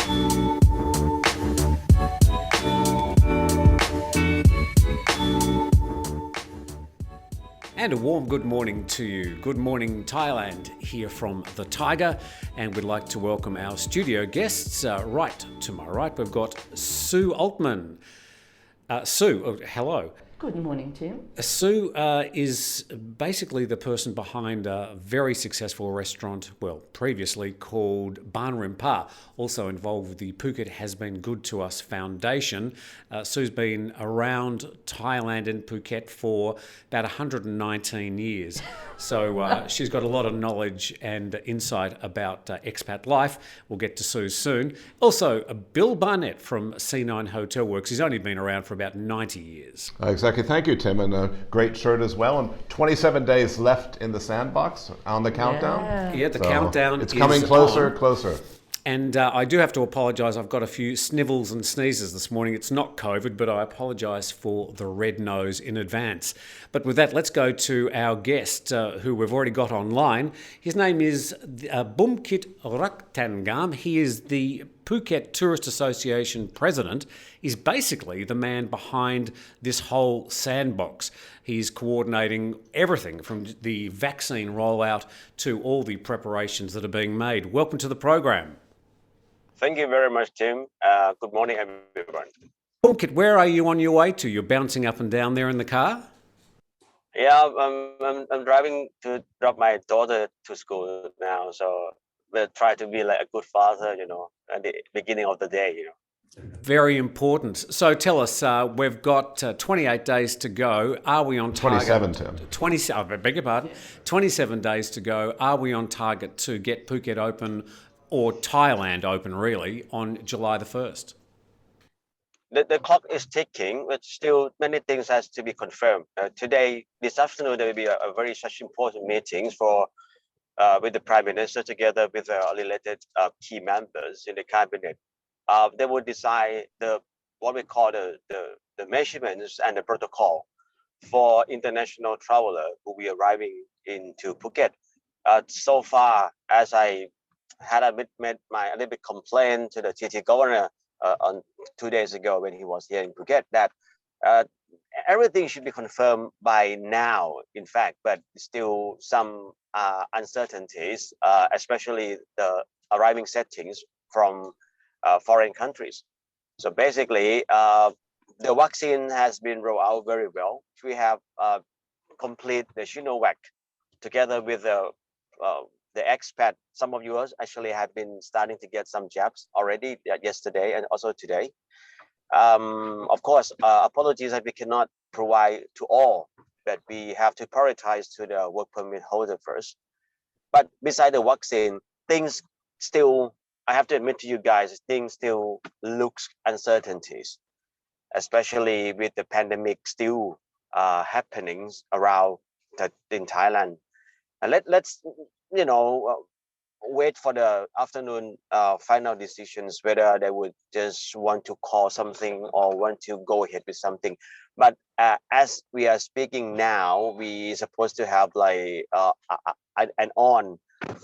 And a warm good morning to you. Good morning, Thailand, here from the Thaiger. And we'd like to welcome our studio guests. Right to my right, we've got Sue Altman. Sue, hello. Good morning, Tim. Sue is basically the person behind a very successful restaurant, well, previously called Ban Rim Pa, also involved with the Phuket Has Been Good to Us Foundation. Sue's been around Thailand and Phuket for about 119 years. So she's got a lot of knowledge and insight about expat life. We'll get to Sue soon. Also, Bill Barnett from C9 Hotel Works. He's only been around for about 90 years. Exactly. Thank you, Tim. And a great shirt as well. And 27 days left in the Sandbox on the countdown. Yeah, the countdown it's coming closer. And I do have to apologise. I've got a few snivels and sneezes this morning. It's not COVID, but I apologise for the red nose in advance. But with that, let's go to our guest, who we've already got online. His name is Bumkit Raktangam. He is the Phuket Tourist Association president. He's basically the man behind this whole Sandbox. He's coordinating everything from the vaccine rollout to all the preparations that are being made. Welcome to the program. Thank you very much, Tim. Good morning, everyone. Bumkit, where are you on your way to? You're bouncing up and down there in the car? Yeah, I'm driving to drop my daughter to school now, so we'll try to be like a good father, at the beginning of the day, Very important. So tell us, we've got 28 days to go. Are we on target? 27, Tim. 27, I beg your pardon. 27 days to go. Are we on target to get Phuket open, or Thailand open really, on July the 1st? The clock is ticking, but still many things has to be confirmed. Today, this afternoon, there will be a very such important meetings with the Prime Minister together with related key members in the cabinet. They will decide what we call the measurements and the protocol for international traveler who will be arriving into Phuket. So far, as I had made my a little bit complaint to the TT governor on 2 days ago when he was here in Phuket, that everything should be confirmed by now, in fact, but still some uncertainties, especially the arriving settings from foreign countries. So basically, the vaccine has been rolled out very well. We have complete the Sinovac together with the expat. Some of you actually have been starting to get some jabs already yesterday and also today. Of course, apologies that we cannot provide to all, but we have to prioritize to the work permit holder first. But beside the vaccine, things still, I have to admit to you guys, things still looks uncertainties, especially with the pandemic still happenings around in Thailand. And let's wait for the afternoon final decisions whether they would just want to call something or want to go ahead with something. But as we are speaking now, we supposed to have like an on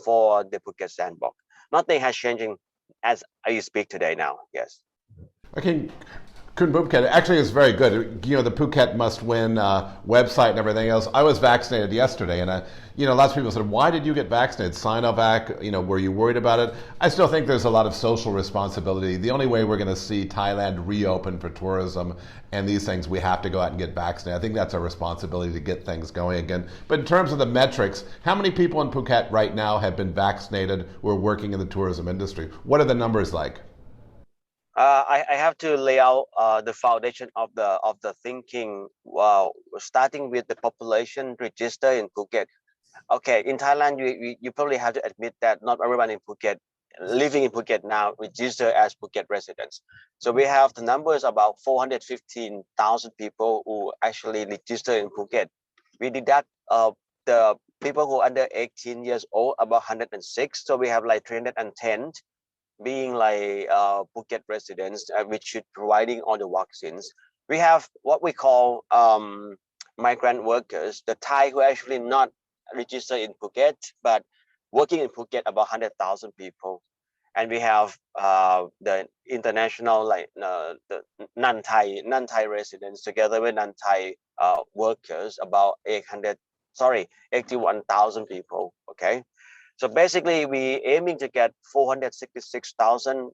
for the Phuket Sandbox. Nothing has changing as I speak today now. Yes. Okay. Kun Phuket, actually it's very good. The Phuket Must Win website and everything else. I was vaccinated yesterday, and lots of people said, why did you get vaccinated? Sinovac, were you worried about it? I still think there's a lot of social responsibility. The only way we're going to see Thailand reopen for tourism and these things, we have to go out and get vaccinated. I think that's our responsibility to get things going again. But in terms of the metrics, how many people in Phuket right now have been vaccinated who are working in the tourism industry? What are the numbers like? I have to lay out the foundation of the thinking, starting with the population register in Phuket. Okay, in Thailand, you probably have to admit that not everyone in Phuket living in Phuket now register as Phuket residents. So we have the numbers about 415,000 people who actually register in Phuket. We deduct the people who are under 18 years old, about 106. So we have like 310 being like Phuket residents, which should providing all the vaccines. We have what we call migrant workers, the Thai who actually not registered in Phuket, but working in Phuket, about 100,000 people. and we have the international the non-Thai residents together with non-Thai workers, about 81,000 people. Okay, so basically we aiming to get 466,000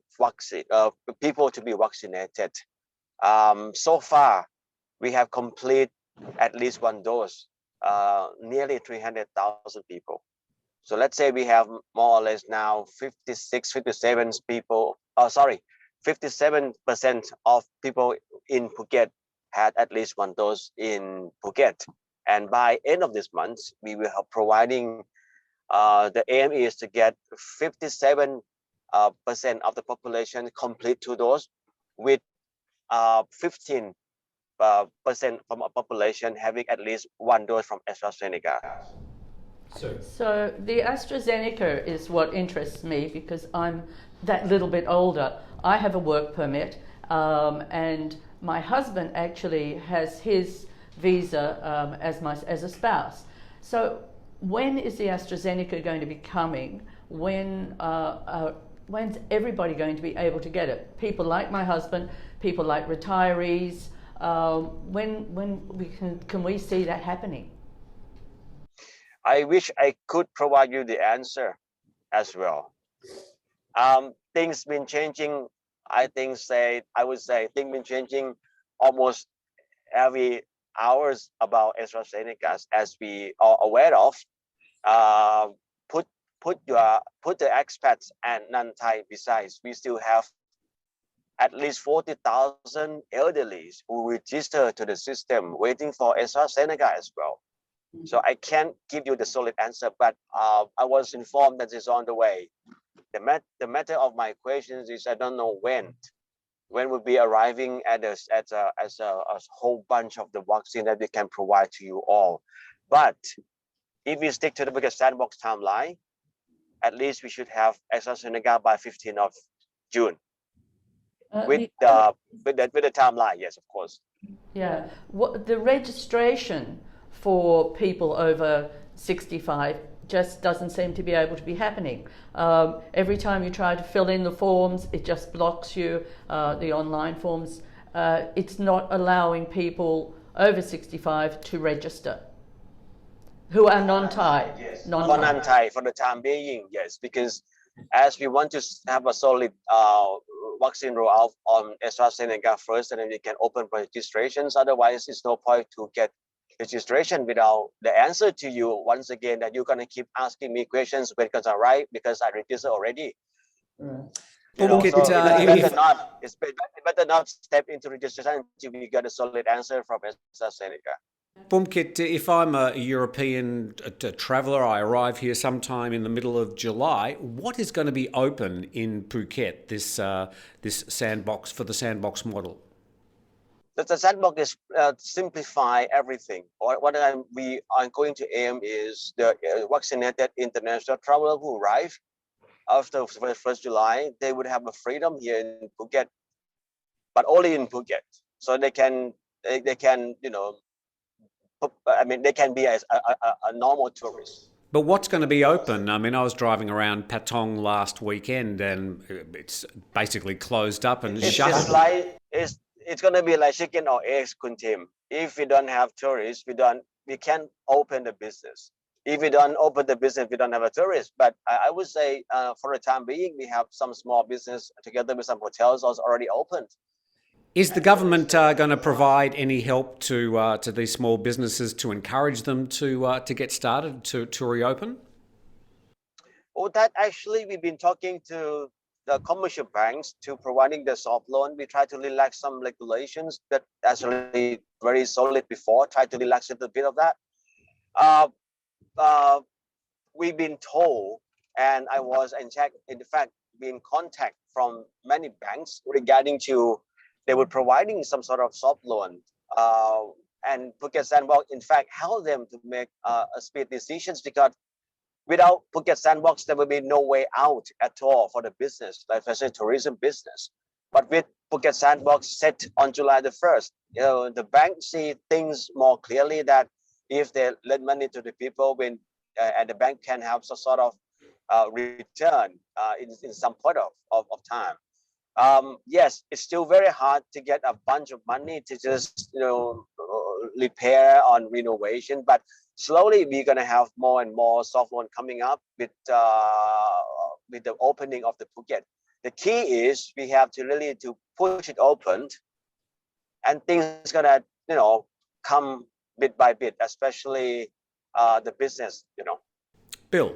people to be vaccinated. So far we have complete at least one dose, nearly 300,000 people. So let's say we have more or less now 57% of people in Phuket had at least one dose in Phuket. And by end of this month, we will have providing, the aim is to get 57% of the population complete two doses, with 15% from a population having at least one dose from AstraZeneca. So the AstraZeneca is what interests me because I'm that little bit older. I have a work permit, and my husband actually has his visa as a spouse. So when is the AstraZeneca going to be coming? When's everybody going to be able to get it? People like my husband, people like retirees. When can we see that happening? I wish I could provide you the answer as well. Things been changing. I would say things been changing almost every hours about AstraZeneca, as we are aware of. Put the expats and non-Thai besides. We still have at least 40,000 elderlies who register to the system waiting for AstraZeneca as well. So I can't give you the solid answer, but I was informed that it's on the way. The matter of my questions is I don't know when will be arriving as a whole bunch of the vaccine that we can provide to you all. But if we stick to the Phuket Sandbox timeline, at least we should have AstraZeneca by 15th of June. With the timeline, yes, of course. Yeah, the registration for people over 65 just doesn't seem to be able to be happening. Every time you try to fill in the forms, it just blocks you, the online forms. It's not allowing people over 65 to register who are non-Thai. Yes. Non-Thai for the time being, yes, because as we want to have a solid vaccine rollout on AstraZeneca first, and then we can open for registrations. Otherwise, it's no point to get registration without the answer to you once again that you're going to keep asking me questions because I write because I register already. Right. It's better not step into registration until we get a solid answer from AstraZeneca. Bumkit, if I'm a European traveller, I arrive here sometime in the middle of July, what is going to be open in Phuket, this sandbox, for the sandbox model? The Sandbox is simplify everything. What we are going to aim is the vaccinated international traveler who arrive after 1st July, they would have a freedom here in Phuket, but only in Phuket. So they can they can be as a normal tourist. But what's going to be open? I mean, I was driving around Patong last weekend and it's basically closed up and shut. It's going to be like chicken or eggs, Kuntim. If we don't have tourists, we can't open the business. If we don't open the business, we don't have a tourist. But I would say for the time being, we have some small business together with some hotels also already opened. Is the government going to provide any help to these small businesses to encourage them to get started, to reopen? Oh, that actually we've been talking to the commercial banks to providing the soft loan. We try to relax some regulations that actually very solid before. Try to relax a little bit of that. We've been told, and I was in fact being contact from many banks regarding to they were providing some sort of soft loan, and Phuket Sandbox in fact helped them to make speed decisions, because without Phuket Sandbox there will be no way out at all for the business, like for example tourism business. But with Phuket Sandbox set on July the 1st, the bank see things more clearly, that if they lend money to the people, when and the bank can have some sort of return in some point of time. Yes, it's still very hard to get a bunch of money to just repair on renovation, but slowly we're gonna have more and more soft loan coming up with the opening of the Phuket. The key is we have to really to push it open, and things gonna come bit by bit, especially the business. Bill.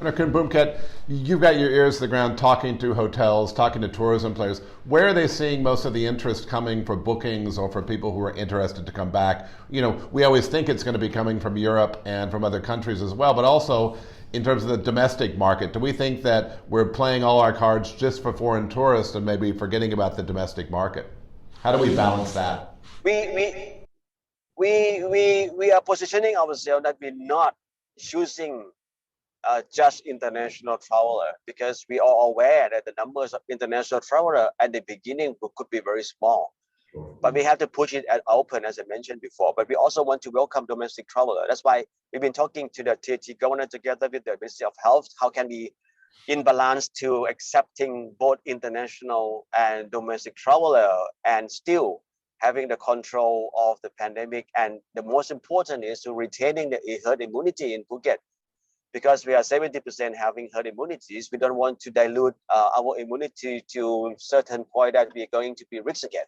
Khun Bumket, you've got your ears to the ground talking to hotels, talking to tourism players. Where are they seeing most of the interest coming for bookings or for people who are interested to come back? We always think it's going to be coming from Europe and from other countries as well, but also in terms of the domestic market. Do we think that we're playing all our cards just for foreign tourists and maybe forgetting about the domestic market? How do we balance that? We are positioning ourselves that we're not choosing just international traveler, because we are aware that the numbers of international traveler at the beginning could be very small. But we have to push it open, as I mentioned before. But we also want to welcome domestic traveler. That's why we've been talking to the TT governor together with the Ministry of Health. How can we in balance to accepting both international and domestic traveler and still having the control of the pandemic? And the most important is to retaining the herd immunity in Phuket. Because we are 70% having herd immunities, we don't want to dilute our immunity to certain point that we are going to be rich again.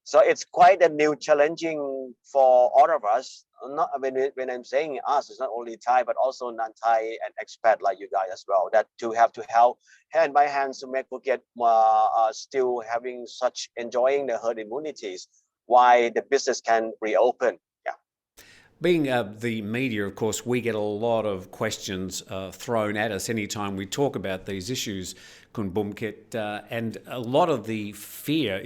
So it's quite a new challenging for all of us. Not when I'm saying us, it's not only Thai, but also non-Thai and expat like you guys as well. That to have to help hand by hand to make Phuket still having such enjoying the herd immunities, why the business can reopen. Being the media, of course, we get a lot of questions thrown at us anytime we talk about these issues, Khun Bumket, and a lot of the fear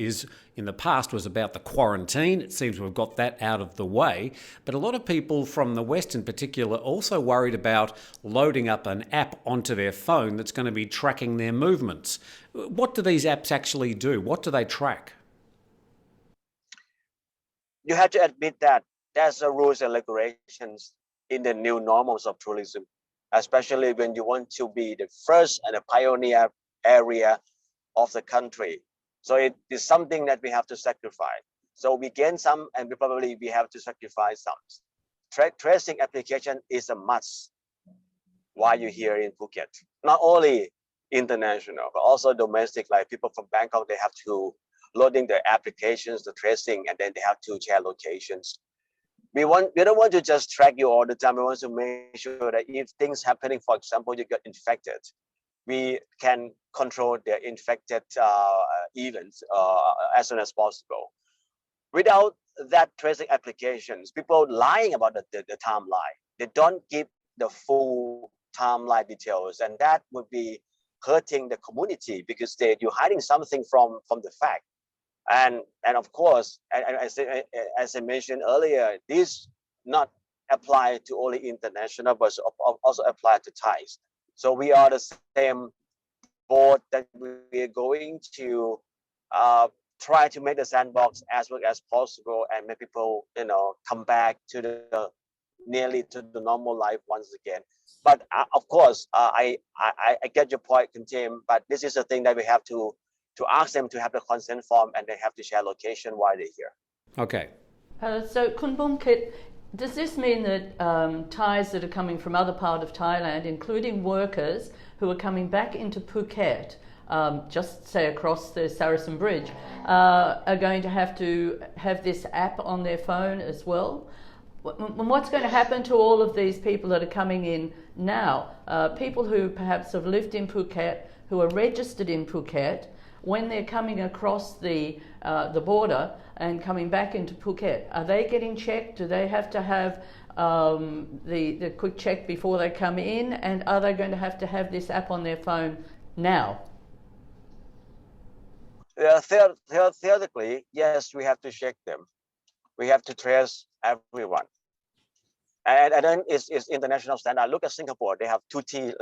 in the past was about the quarantine. It seems we've got that out of the way, but a lot of people from the West in particular also worried about loading up an app onto their phone that's going to be tracking their movements. What do these apps actually do? What do they track? You have to admit that there's the rules and regulations in the new normals of tourism, especially when you want to be the first and a pioneer area of the country. So it is something that we have to sacrifice. So we gain some, and we have to sacrifice some. Tracing application is a must while you're here in Phuket. Not only international, but also domestic, like people from Bangkok, they have to loading the applications, the tracing, and then they have to share locations. We don't want to just track you all the time. We want to make sure that if things happening, for example, you get infected, we can control the infected events as soon as possible. Without that tracing applications, people lying about the timeline. They don't give the full timeline details, and that would be hurting the community because you're hiding something from the fact. And of course, as I mentioned earlier, this not apply to only international, but also apply to Thais. So we are the same board that we are going to try to make the sandbox as well as possible and make people come back to nearly to the normal life once again. But of course, I get your point, Tim. But this is the thing that we have to ask them to have the consent form, and they have to share location while they're here. Okay. So Khun Bumket, does this mean that Thais that are coming from other part of Thailand, including workers who are coming back into Phuket, just say across the Saracen Bridge, are going to have this app on their phone as well? What's going to happen to all of these people that are coming in now? People who perhaps have lived in Phuket, who are registered in Phuket, when they're coming across the border and coming back into Phuket, are they getting checked? Do they have to have the quick check before they come in? And are they going to have this app on their phone now? Theoretically, yes, we have to check them. We have to trace everyone. And then it's international standard. Look at Singapore. They have 2T.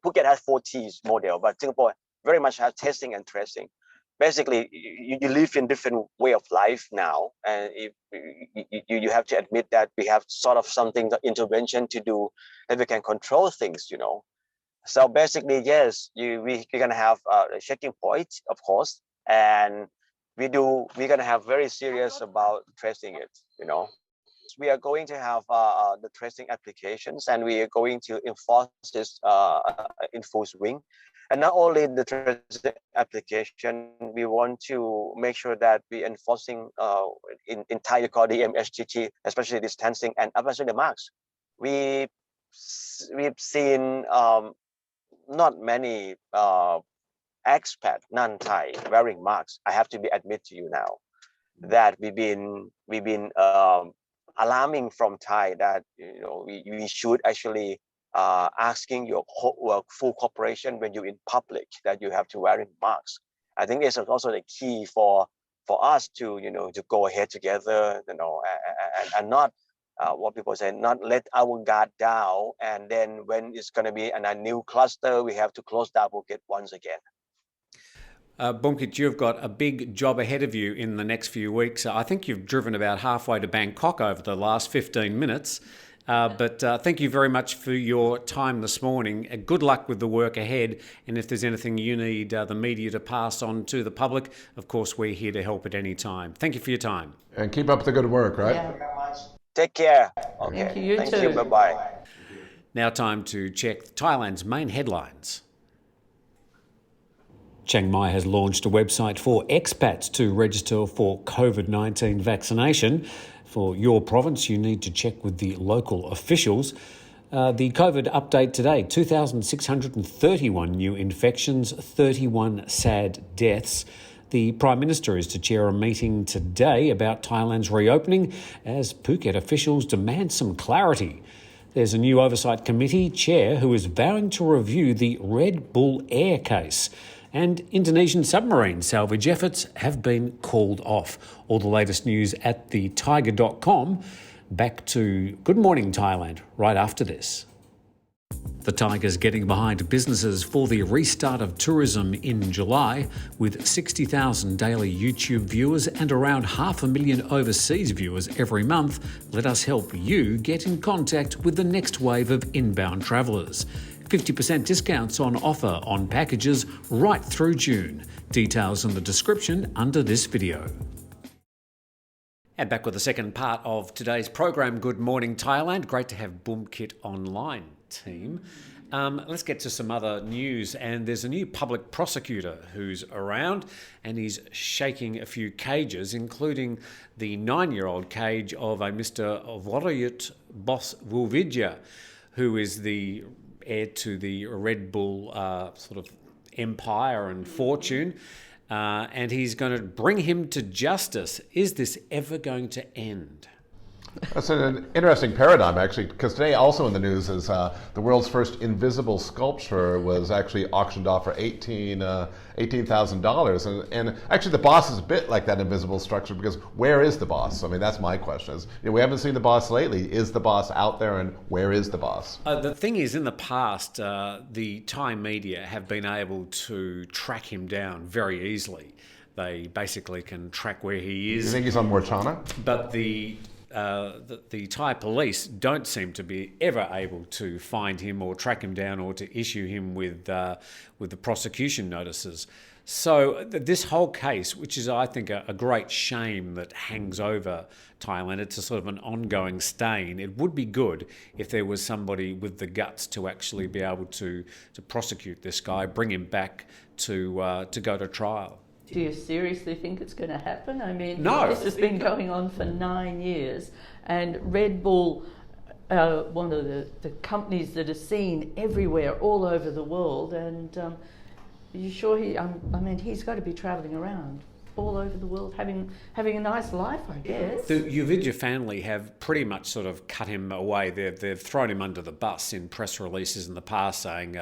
Phuket has 4T's model, but Singapore very much have testing and tracing. Basically, you live in different way of life now, and you have to admit that we have sort of something, the intervention to do, that we can control things, So basically, yes, we're gonna have a checking point, of course, and we're gonna have very serious about tracing it. We are going to have the tracing applications, and we are going to enforce this in full swing. And not only the tracing application, we want to make sure that we enforcing in Thai you call the MHTT, especially distancing and especially the marks. We we've seen not many expat non-Thai wearing masks. I have to be admit to you now that we've been alarming from Thai that we should actually asking your full cooperation when you're in public that you have to wearing masks. I think it's also the key for us to to go ahead together, and not what people say, not let our guard down, and then when it's going to be a new cluster, we have to close down Phuket once again. Bumkit, you've got a big job ahead of you in the next few weeks. I think you've driven about halfway to Bangkok over the last 15 minutes. But thank you very much for your time this morning. Good luck with the work ahead. And if there's anything you need the media to pass on to the public, of course, we're here to help at any time. Thank you for your time. And keep up the good work, right? Yeah. Take care. Okay. Thank you. Thank you. Bye-bye. Now time to check Thailand's main headlines. Chiang Mai has launched a website for expats to register for COVID-19 vaccination. For your province, you need to check with the local officials. The COVID update today, 2,631 new infections, 31 sad deaths. The Prime Minister is to chair a meeting today about Thailand's reopening as Phuket officials demand some clarity. There's a new oversight committee chair who is vowing to review the Red Bull Air case. And Indonesian submarine salvage efforts have been called off. All the latest news at the Thaiger.com. Back to Good Morning Thailand right after this. The Thaiger's getting behind businesses for the restart of tourism in July. With 60,000 daily YouTube viewers and around 500,000 overseas viewers every month, let us help you get in contact with the next wave of inbound travellers. 50% discounts on offer on packages right through June. Details in the description under this video. And back with the second part of today's program, Good Morning Thailand. Great to have Bumkit online, team. Let's get to some other news. And there's a new public prosecutor who's around, and he's shaking a few cages, including the 9-year-old cage of a Mr. Vorayut Bos Vulvidya, who is the heir to the Red Bull sort of empire and fortune, and he's going to bring him to justice. Is this ever going to end? That's an interesting paradigm, actually, because today also in the news is the world's first invisible sculpture was actually auctioned off for $18,000. And actually the boss is a bit like that invisible structure, because where is the boss? I mean, that's my question. We haven't seen the boss lately. Is the boss out there, and where is the boss? The thing is, in the past, the Thai media have been able to track him down very easily. They basically can track where he is. You think he's on Morchana? But the Thai police don't seem to be ever able to find him or track him down or to issue him with the prosecution notices. So this whole case, which is, I think, a great shame that hangs over Thailand, it's a sort of an ongoing stain. It would be good if there was somebody with the guts to actually be able to prosecute this guy, bring him back to go to trial. Do you seriously think it's going to happen? I mean, No. This has been going on for 9 years, and Red Bull, one of the companies that are seen everywhere, all over the world, and you sure he's got to be travelling around all over the world, having a nice life, I guess. The Uvidya family have pretty much sort of cut him away. They've thrown him under the bus in press releases in the past, saying,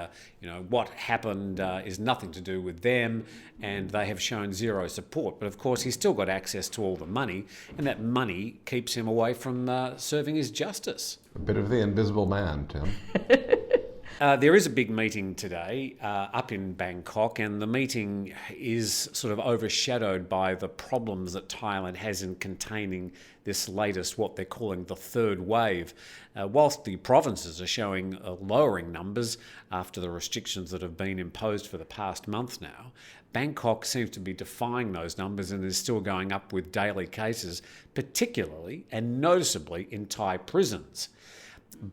what happened is nothing to do with them, and they have shown zero support. But of course, he's still got access to all the money, and that money keeps him away from serving his justice. A bit of the invisible man, Tim. There is a big meeting today up in Bangkok, and the meeting is sort of overshadowed by the problems that Thailand has in containing this latest, what they're calling the third wave. Whilst the provinces are showing lowering numbers after the restrictions that have been imposed for the past month now, Bangkok seems to be defying those numbers and is still going up with daily cases, particularly and noticeably in Thai prisons.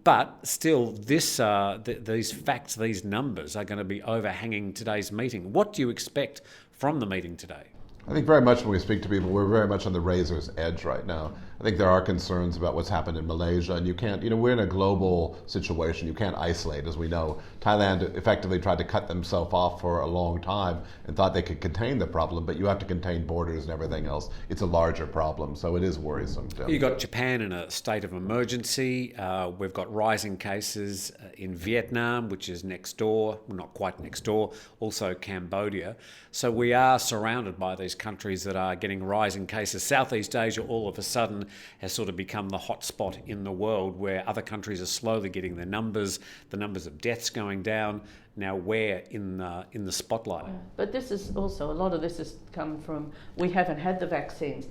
But still, these facts, these numbers are going to be overhanging today's meeting. What do you expect from the meeting today? I think very much when we speak to people, we're very much on the razor's edge right now. I think there are concerns about what's happened in Malaysia, and you can't, we're in a global situation. You can't isolate, as we know. Thailand effectively tried to cut themselves off for a long time and thought they could contain the problem, but you have to contain borders and everything else. It's a larger problem, so it is worrisome. You've got Japan in a state of emergency. We've got rising cases in Vietnam, which is next door, well, not quite next door, also Cambodia. So we are surrounded by these countries that are getting rising cases. Southeast Asia all of a sudden has sort of become the hot spot in the world, where other countries are slowly getting their numbers, the numbers of deaths going down. Now we're in the spotlight. But this is also, a lot of this has come from, we haven't had the vaccines.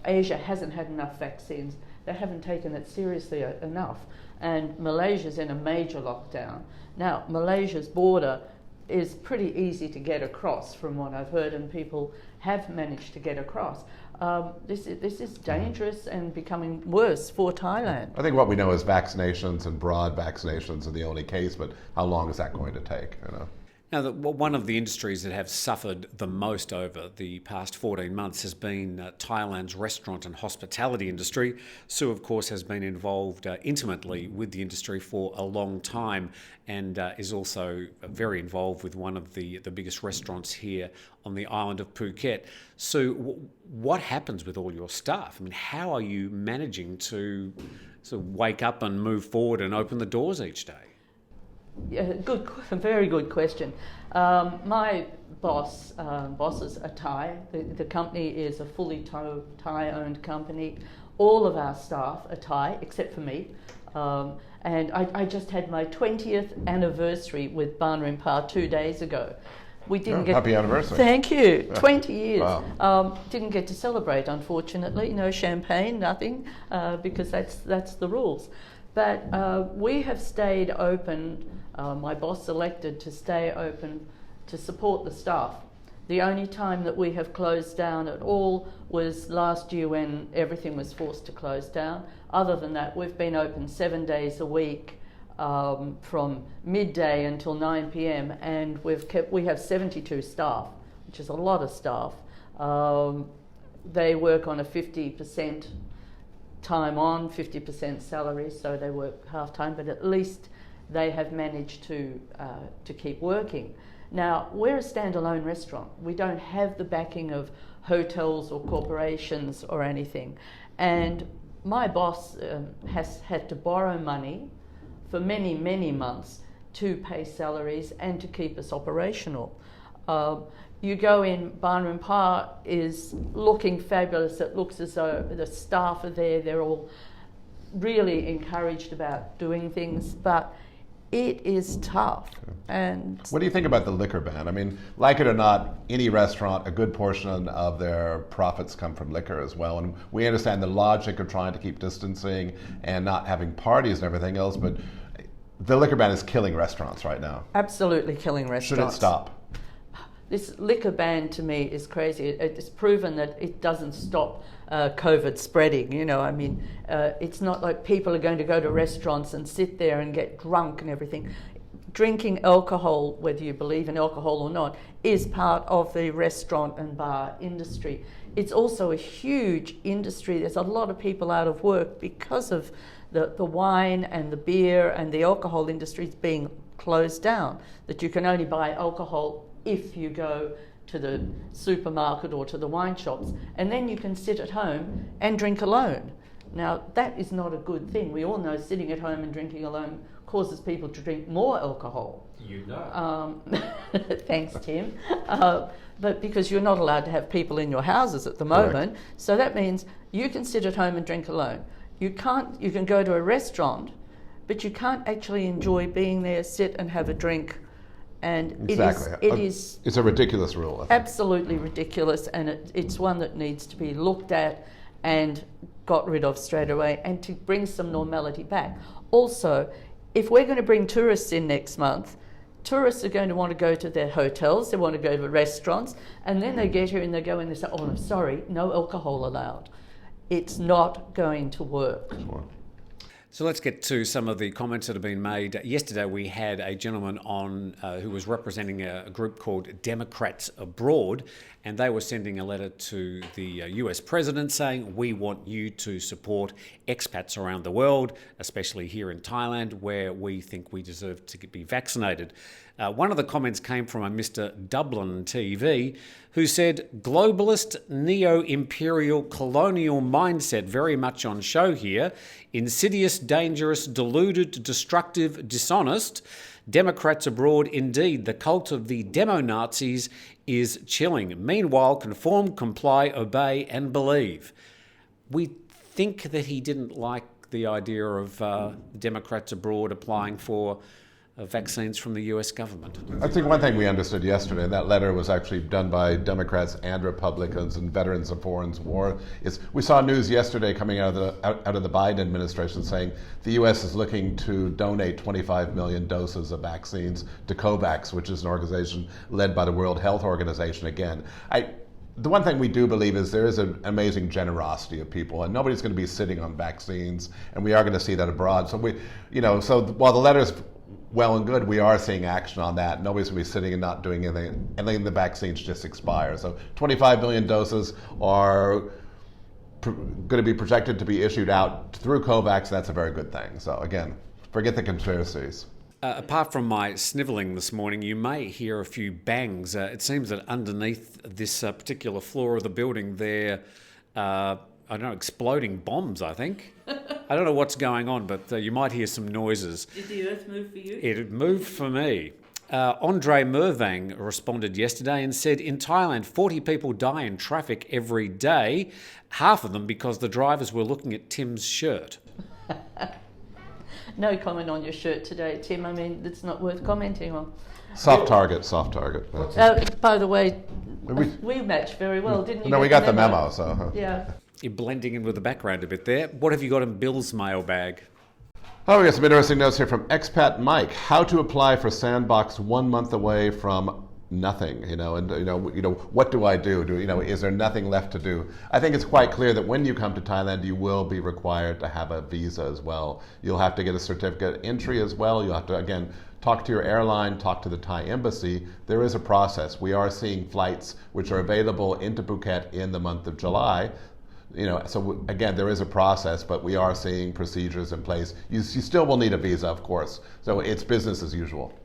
Asia hasn't had enough vaccines. They haven't taken it seriously enough. And Malaysia's in a major lockdown. Now, Malaysia's border is pretty easy to get across, from what I've heard, and people have managed to get across. This is dangerous and becoming worse for Thailand. I think what we know is vaccinations and broad vaccinations are the only case, but how long is that going to take? Now, one of the industries that have suffered the most over the past 14 months has been Thailand's restaurant and hospitality industry. Sue, of course, has been involved intimately with the industry for a long time and is also very involved with one of the biggest restaurants here on the island of Phuket. Sue, what happens with all your staff? I mean, how are you managing to sort of wake up and move forward and open the doors each day? Yeah, very good question. My bosses are Thai. The company is a fully Thai-owned company. All of our staff are Thai, except for me. And I just had my 20th anniversary with Ban Rinpa 2 days ago. We didn't get happy anniversary. Thank you. 20 years. Wow. Didn't get to celebrate, unfortunately. No champagne, nothing, because that's the rules. But we have stayed open. My boss elected to stay open to support the staff. The only time that we have closed down at all was last year when everything was forced to close down. Other than that, we've been open 7 days a week from midday until 9 p.m. and we have 72 staff, which is a lot of staff. They work on a 50% time on, 50% salary, so they work half time, but at least they have managed to keep working. Now, we're a standalone restaurant. We don't have the backing of hotels or corporations or anything. And my boss has had to borrow money for many, many months to pay salaries and to keep us operational. You go in, Ban Rinpa is looking fabulous. It looks as though the staff are there. They're all really encouraged about doing things, but it is tough. And what do you think about the liquor ban? I mean, like it or not, any restaurant, a good portion of their profits come from liquor as well. And we understand the logic of trying to keep distancing and not having parties and everything else, but the liquor ban is killing restaurants right now. Absolutely killing restaurants. Should it stop? This liquor ban to me is crazy. It's proven that it doesn't stop COVID spreading. It's not like people are going to go to restaurants and sit there and get drunk and everything. Drinking alcohol, whether you believe in alcohol or not, is part of the restaurant and bar industry. It's also a huge industry. There's a lot of people out of work because of the wine and the beer and the alcohol industries being closed down, that you can only buy alcohol if you go to the supermarket or to the wine shops, and then you can sit at home and drink alone. Now, that is not a good thing. We all know sitting at home and drinking alone causes people to drink more alcohol. You know. Thanks, Tim. But because you're not allowed to have people in your houses at the moment, Correct. So that means you can sit at home and drink alone. You can go to a restaurant but you can't actually enjoy being there, sit and have a drink. And Exactly. It's a ridiculous rule, I think. Absolutely ridiculous, and it's one that needs to be looked at and got rid of straight away, and to bring some normality back. Also, if we're going to bring tourists in next month, tourists are going to want to go to their hotels, they want to go to restaurants, and then they get here and they go in and they say, oh, I'm sorry, no alcohol allowed. It's not going to work. Sure. So let's get to some of the comments that have been made. Yesterday we had a gentleman on who was representing a group called Democrats Abroad, and they were sending a letter to the US president saying, we want you to support expats around the world, especially here in Thailand, where we think we deserve to be vaccinated. One of the comments came from a Mr. Dublin TV, who said, globalist, neo-imperial, colonial mindset very much on show here. Insidious, dangerous, deluded, destructive, dishonest. Democrats abroad, indeed, the cult of the demo-Nazis is chilling. Meanwhile, conform, comply, obey and believe. We think that he didn't like the idea of Democrats abroad applying for vaccines from the US government. I think one thing we understood yesterday, and that letter was actually done by Democrats and Republicans and veterans of foreign war, is we saw news yesterday coming out of the Biden administration saying the US is looking to donate 25 million doses of vaccines to COVAX, which is an organization led by the World Health Organization again. The one thing we do believe is there is an amazing generosity of people, and nobody's going to be sitting on vaccines, and we are going to see that abroad. So so while the letter's well and good, we are seeing action on that. Nobody's going to be sitting and not doing anything, and then the vaccines just expire. So 25 million doses are going to be projected to be issued out through COVAX, and that's a very good thing. So again, forget the conspiracies. Apart from my snivelling this morning, you may hear a few bangs. It seems that underneath this particular floor of the building there, I don't know, exploding bombs, I think. I don't know what's going on, but you might hear some noises. Did the earth move for you? It moved for me. Andre Mervang responded yesterday and said, in Thailand, 40 people die in traffic every day, half of them because the drivers were looking at Tim's shirt. No comment on your shirt today, Tim. I mean, it's not worth commenting on. Soft target. By the way, we matched very well, didn't you? No, we got the memo, so. Yeah. You're blending in with the background a bit there. What have you got in Bill's mailbag? Oh, we got some interesting notes here from Expat Mike. How to apply for Sandbox 1 month away from nothing, what do I do? Is there nothing left to do? I think it's quite clear that when you come to Thailand, you will be required to have a visa as well. You'll have to get a certificate of entry as well. You'll have to, again, talk to your airline, talk to the Thai embassy. There is a process. We are seeing flights which are available into Phuket in the month of July. So again, there is a process, but we are seeing procedures in place. You still will need a visa, of course. So it's business as usual.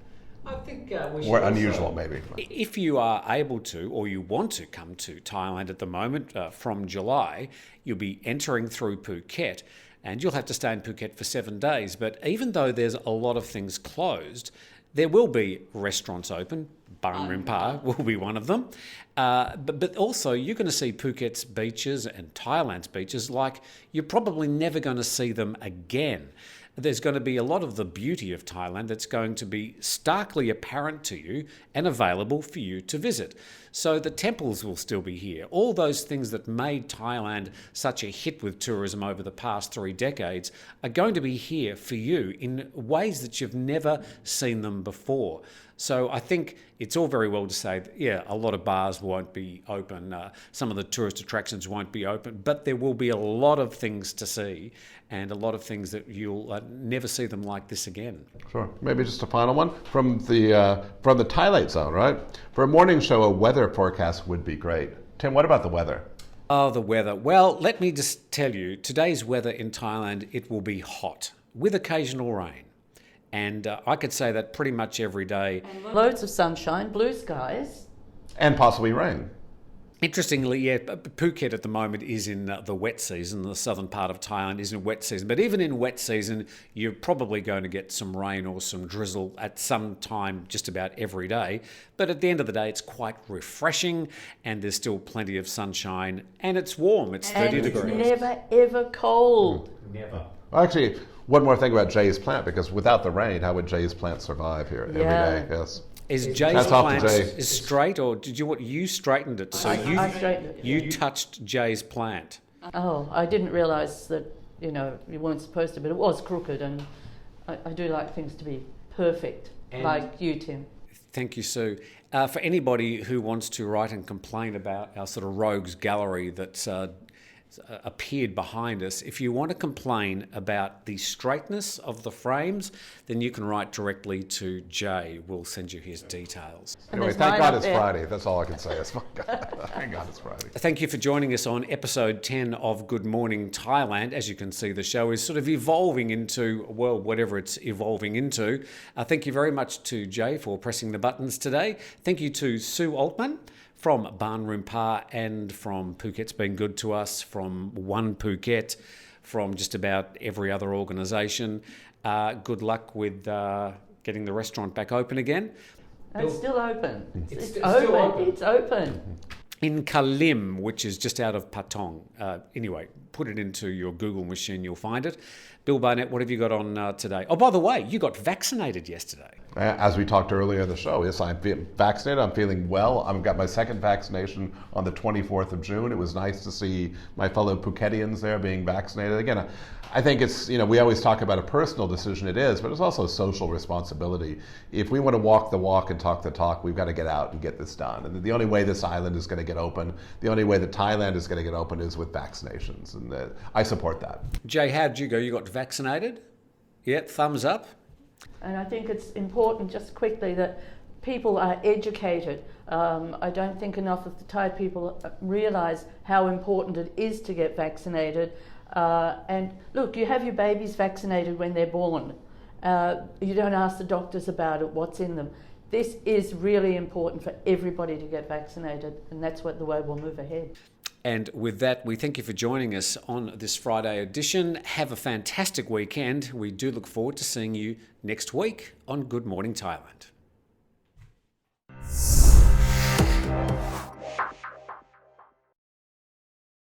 I think we should or unusual, maybe. If you are able to, or you want to come to Thailand at the moment from July, you'll be entering through Phuket, and you'll have to stay in Phuket for 7 days. But even though there's a lot of things closed, there will be restaurants open. Barn Rimpa will be one of them. But also, you're going to see Phuket's beaches and Thailand's beaches like you're probably never going to see them again. There's going to be a lot of the beauty of Thailand that's going to be starkly apparent to you and available for you to visit. So the temples will still be here. All those things that made Thailand such a hit with tourism over the past 3 decades are going to be here for you in ways that you've never seen them before. So I think it's all very well to say, a lot of bars won't be open, some of the tourist attractions won't be open, but there will be a lot of things to see and a lot of things that you'll never see them like this again. Sure. Maybe just a final one from the Thai Zone, right? For a morning show, a weather forecast would be great. Tim, what about the weather? Oh, the weather. Well, let me just tell you, today's weather in Thailand, it will be hot with occasional rain. And I could say that pretty much every day. Loads of sunshine, blue skies. And possibly rain. Interestingly, Phuket at the moment is in the wet season. The southern part of Thailand is in wet season. But even in wet season, you're probably going to get some rain or some drizzle at some time just about every day. But at the end of the day, it's quite refreshing and there's still plenty of sunshine and it's warm. It's 30 degrees. It's never, ever cold. Never. Actually, one more thing about Jay's plant, because without the rain, how would Jay's plant survive here every day? Yes. Is Jay's Hats off to plant Jay. is straight, or did you straightened it? So I straightened it. you touched Jay's plant. Oh, I didn't realise that, you weren't supposed to, but it was crooked, and I do like things to be perfect, like you, Tim. Thank you, Sue. For anybody who wants to write and complain about our sort of rogues gallery that's appeared behind us, if you want to complain about the straightness of the frames, then you can write directly to Jay. We'll send you his details. Anyway, thank God it's Friday. That's all I can say. Thank God it's Friday. Thank you for joining us on episode 10 of Good Morning Thailand. As you can see, the show is sort of evolving into, well, whatever it's evolving into. Thank you very much to Jay for pressing the buttons today. Thank you to Sue Altman from Barn Room Pa and from Phuket's Been Good to Us, from One Phuket, from just about every other organisation. Good luck with getting the restaurant back open again. It's still open. It's open. It's open. In Kalim, which is just out of Patong. Anyway, put it into your Google machine, you'll find it. Bill Barnett, what have you got on today? Oh, by the way, you got vaccinated yesterday. As we talked earlier in the show, yes, I'm vaccinated. I'm feeling well. I've got my second vaccination on the 24th of June. It was nice to see my fellow Phuketians there being vaccinated. Again, I think it's, we always talk about a personal decision. It is, but it's also a social responsibility. If we want to walk the walk and talk the talk, we've got to get out and get this done. And the only way this island is going to get open, the only way that Thailand is going to get open is with vaccinations. And I support that. Jay, how'd you go? You got vaccinated? Yeah, thumbs up. And I think it's important, just quickly, that people are educated. I don't think enough of the Thai people realise how important it is to get vaccinated. And look, you have your babies vaccinated when they're born. You don't ask the doctors about it, what's in them. This is really important for everybody to get vaccinated, and that's the way we'll move ahead. And with that, we thank you for joining us on this Friday edition. Have a fantastic weekend. We do look forward to seeing you next week on Good Morning Thailand.